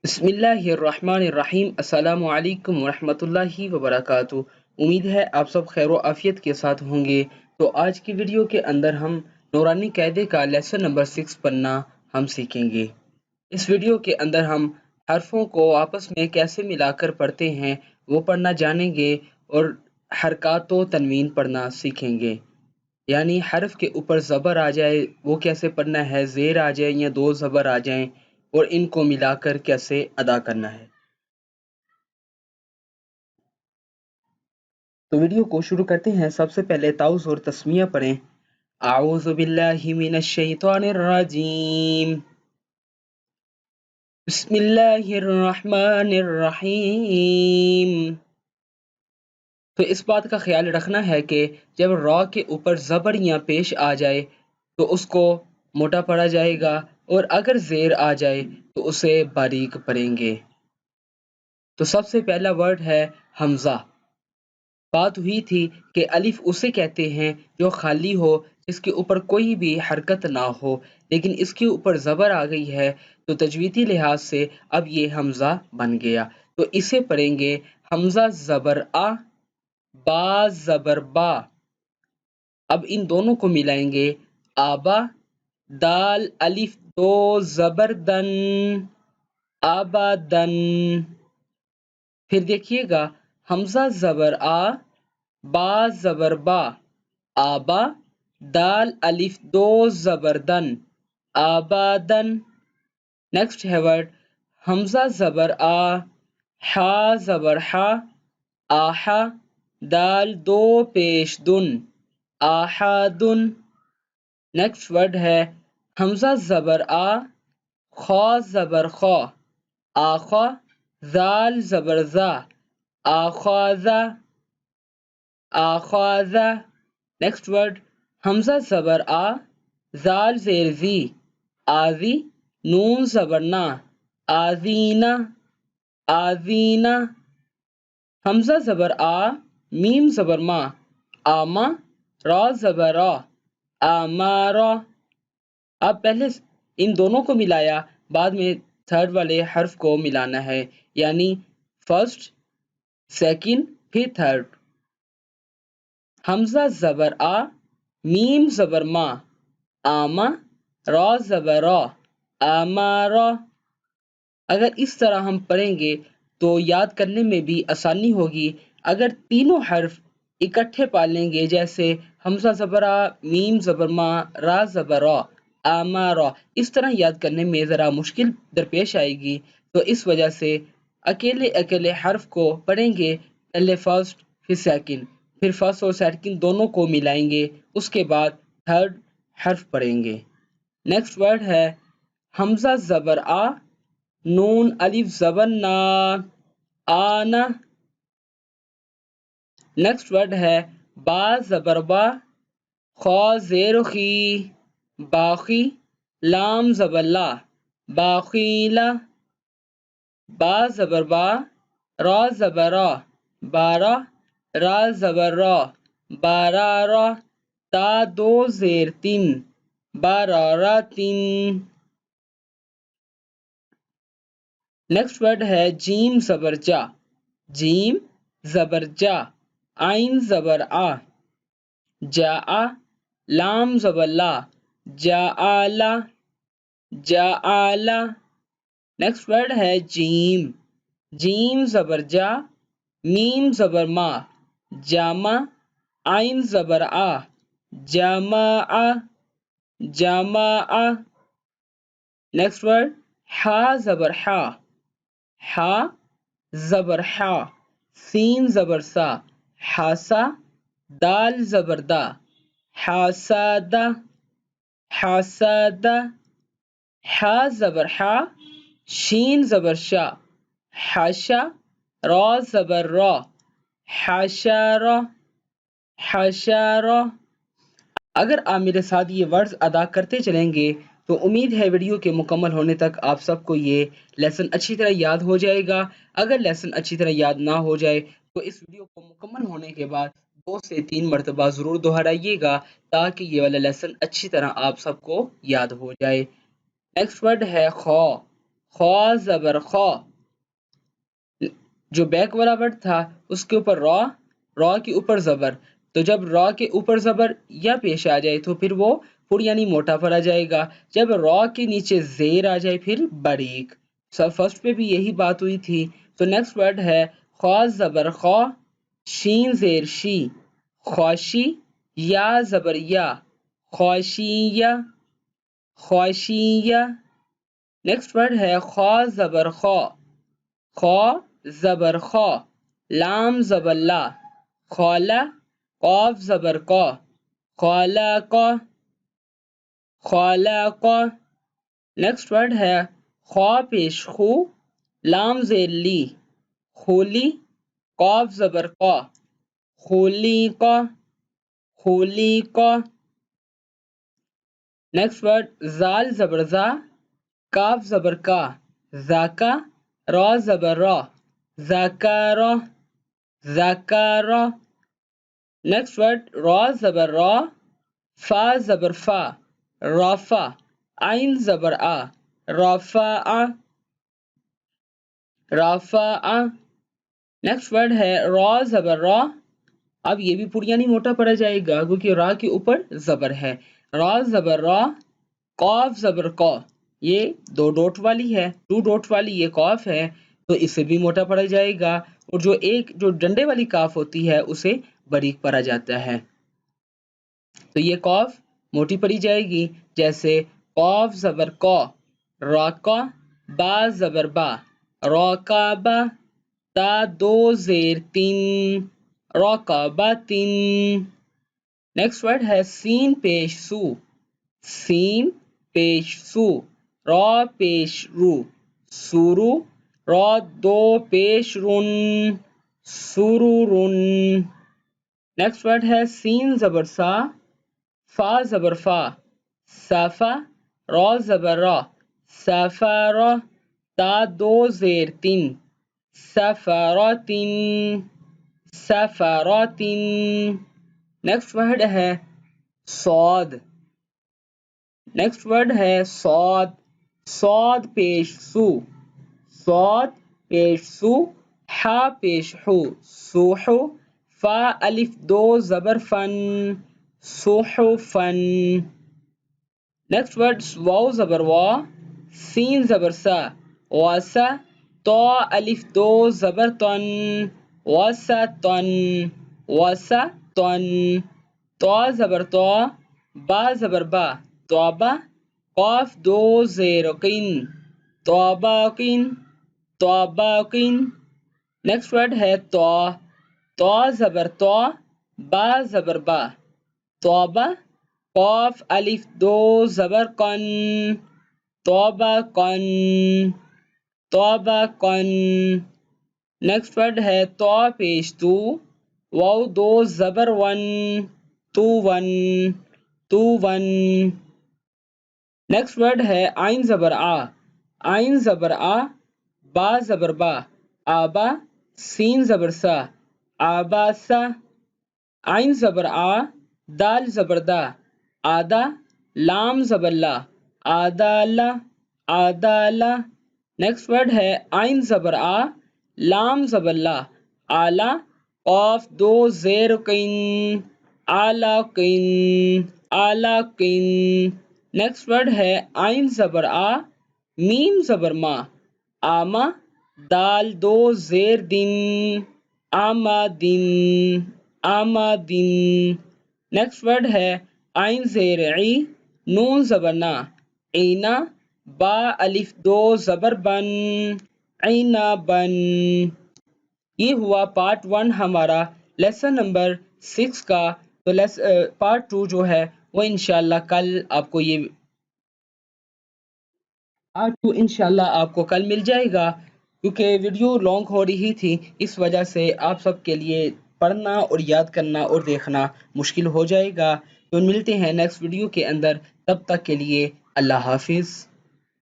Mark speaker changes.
Speaker 1: बिस्मिल्लाहिर्रहमानिर्रहीम। अस्सलामु अलैकुम वरहमतुल्लाहि वबरकातुहू। उम्मीद है आप सब खैर व आफियत के साथ होंगे। तो आज की वीडियो के अंदर हम नूरानी कायदे का लेसन नंबर 6 पढ़ना हम सीखेंगे। इस वीडियो के अंदर हम हरफों को आपस में कैसे मिलाकर पढ़ते हैं वो पढ़ना जानेंगे और हरकत व तनवीन पढ़ना सीखेंगे। यानी हर्फ के ऊपर ज़बर आ जाए वो कैसे पढ़ना है, ज़ेर आ जाए या दो ज़बर आ जाएं और इनको मिलाकर कैसे अदा करना है। तो वीडियो को शुरू करते हैं। सबसे पहले ताउज़ और तस्मिया पढ़ें। आऊज़ु बिल्लाहि मिनश शैतानिर रजीम, बिस्मिल्लाहिर रहमानिर रहीम। तो इस बात का ख्याल रखना है कि जब रॉ के ऊपर ज़बर या पेश आ जाए तो उसको मोटा पढ़ा जाएगा और अगर ज़ेर आ जाए तो उसे बारीक पढ़ेंगे। तो सबसे पहला वर्ड है हमज़ा। बात हुई थी कि अलिफ उसे कहते हैं जो खाली हो, जिसके ऊपर कोई भी हरकत ना हो, लेकिन इसके ऊपर ज़बर आ गई है तो तजवीदी लिहाज से अब ये हमज़ा बन गया। तो इसे पढ़ेंगे हमज़ा ज़बर आ, बा ज़बर बा। अब इन दोनों को मिलाएंगे आबा, दाल अलिफ दो ज़बर दन, आबादन। फिर देखिएगा हमज़ा ज़बर आ, बा ज़बर बा, आबा, दाल अलिफ दो ज़बर दन, आबादन। नेक्स्ट है वर्ड हमज़ा ज़बर आ, हा ज़बर हा, आहा, दाल दो पेश दुन, आहादुन। नेक्स्ट वर्ड है हमज़ा ज़बर आ, खा ज़बर खा, आखा, जाल ज़बर जा, आखाज़ा, आखाज़ा। नेक्स्ट वर्ड हमज़ा ज़बर आ, जाल ज़ेर ज़ी, आज़ी, नून ज़बर ना, आज़ीना, आज़ीना। हमज़ा ज़बर आ, मीम ज़बर मा, आमा, रा ज़बर रा, आमारा। अब पहले इन दोनों को मिलाया, बाद में थर्ड वाले हर्फ को मिलाना है, यानी फर्स्ट, सेकंड, फिर थर्ड। हमज़ा ज़बर आ, मीम ज़बर मा, आमा, रा ज़बर रा, आमारा। अगर इस तरह हम पढ़ेंगे तो याद करने में भी आसानी होगी। अगर तीनों हर्फ इकट्ठे पढ़ लेंगे, जैसे हमज़ा ज़बर आ, मीम ज़बर मा, रा ज़बर रा, आमारा, इस तरह याद करने में ज़रा मुश्किल दरपेश आएगी। तो इस वजह से अकेले अकेले हर्फ को पढ़ेंगे, पहले फर्स्ट फिर सेकंड, फिर फर्स्ट और सेकंड दोनों को मिलाएंगे, उसके बाद थर्ड हर्फ पढ़ेंगे। नेक्स्ट वर्ड है हमज़ा ज़बर आ, नून अलिफ ज़बर ना, आना। नेक्स्ट वर्ड है बा ज़बर बा, खा ज़ेर खी, बाखी, लाम ज़बर ला, बाखीला। बा ज़बर बा, रा ज़बर रा, बारा, रा ज़बर रा, बारारा। ता दो ज़ेर तीन, बारारा तीन। नेक्स्ट वर्ड है जीम ज़बर जा, जीम ज़बर जा, आइन ज़बर आ, जाआ, लाम ज़बर ला, जाआला, जाआला। नेक्स्ट वर्ड है जीम, जीम ज़बर जा, मीम ज़बर मा, जामा, आइन ज़बर आ, जामाआ, जामाआ। नेक्स्ट वर्ड हा ज़बर हा, हा ज़बर हा, सीन ज़बर सा, हासा, दाल ज़बर दा, हासादा, हासादा। हा ज़बर हा, शीन ज़बर शा, हाशा, रा ज़बर रा, हाशारा, हाशारा। अगर आप मेरे साथ ये वर्ड्स अदा करते चलेंगे तो उम्मीद है वीडियो के मुकम्मल होने तक आप सबको ये लेसन अच्छी तरह याद हो जाएगा। अगर लेसन अच्छी तरह याद ना हो जाए तो इस वीडियो को मुकम्मल होने के बाद 2 से 3 मरतबा ज़रूर दोहराइएगा, ताकि ये वाला लेसन अच्छी तरह आप सबको याद हो जाए। नेक्स्ट वर्ड है खौ, خا زبر خا، جو بیک والا ورڈ تھا اس کے اوپر را کے اوپر زبر، تو جب را کے اوپر زبر یا پیش آ جائے تو پھر وہ پر یعنی موٹا پڑا جائے گا، جب را کے نیچے زیر آ جائے پھر باریک۔ سب فرسٹ پہ بھی یہی بات ہوئی تھی۔ تو نیکسٹ ورڈ ہے خا زبر خا، شین زیر شی، خواشی، یا زبر یا، خواشیہ، خواشیہ۔ نیکسٹ ورڈ ہے خا زبر خا، خا زبر خا، لام زبر لا، خالا، قاف زبر قا، خالاقا، خالاقا۔ نیکسٹ ورڈ ہے خا پیش خو، لام زیر لی، خولی، قاف زبر قا، خولیقا، خولیقا۔ نیکسٹ ورڈ زال زبر زا، کاف زبر کا، زاکا، را زبر را، زاکارا، زاکارا۔ نیکسٹ ورڈ را زبر را، فا زبر فا، رافا، عین زبر آ، رافعہ، رافعہ۔ نیکسٹ ورڈ ہے را زبر را، اب یہ بھی پوریا نہیں موٹا پڑا جائے گا کیونکہ را کے اوپر زبر ہے، را زبر را، قاف زبر قا، یہ 2 ڈوٹ والی ہے، 2 ڈوٹ والی یہ قاف ہے تو اسے بھی موٹا پڑا جائے گا، اور جو ڈنڈے والی کاف ہوتی ہے اسے باریک پڑا جاتا ہے، تو یہ قاف موٹی پڑی جائے گی، جیسے قاف زبر قا، راقا، با زبر با، راقابہ، تا 2 زیر 3، راقابتن۔ نیکسٹ ورڈ ہے سین پیش سو، سین پیش سو، را پیش رو، سورو، را 2 پیش رن، سورورن۔ نیکسٹ ورڈ ہے سین زبر سا، فا زبر فا، صافا، را زبر را، صافارا، تا 2 زیر 3، سفراتن، سفراتن۔ نیکسٹ ورڈ ہے صاد، نیکسٹ ورڈ ہے صاد، صاد پیش سو، صاد پیش سو، حا پیش حو، سوحو، فا الف 2 زبر فن، صحفن۔ نیکسٹ ورڈ واو زبر وا، سین زبر سا، واسا، تا الف 2 زبر تن، واسطن، واسطن، تا زبر تا، با زبر با، توبہ، قاف 2 زیر قین، توباقین، توباقین۔ نیکسٹ ورڈ ہے تا، تا زبر تا، با زبر با، توبہ، قاف الف 2 زبر قن، توبقن، توبقن۔ نیکسٹ ورڈ ہے تا پیش تو، واو 2 زبر ون، تو ون، تو ون۔ نیکسٹ ورڈ ہے عین زبر آ، عین زبر آ، با زبر با، آبا، سین زبر سا، آباسا، عین زبر آ، دال زبر دا، آدھا، لام زبر لا، آدالا، آدالا۔ نیکسٹ ورڈ ہے عین زبر آ، لام زبر لا، آلہ، قاف 2 زیر قین، آلاقین، آلاقین۔ نیکسٹ ورڈ ہے عین زبر آ، میم زبر ما، آما، دال 2 زیر دن، آمادن، آمادن۔ نیکسٹ ورڈ ہے عین زیر عی، نون زبر نا، عینا، با الف 2 زبر بن، عینابن۔ یہ ہوا پارٹ 1 ہمارا لیسن نمبر 6 کا، تو پارٹ 2 جو ہے وہ انشاءاللہ کل آپ کو کل مل جائے گا، کیونکہ ویڈیو لانگ ہو رہی تھی اس وجہ سے آپ سب کے لیے پڑھنا اور یاد کرنا اور دیکھنا مشکل ہو جائے گا۔ تو ملتے ہیں نیکسٹ ویڈیو کے اندر، تب تک کے لیے اللہ حافظ۔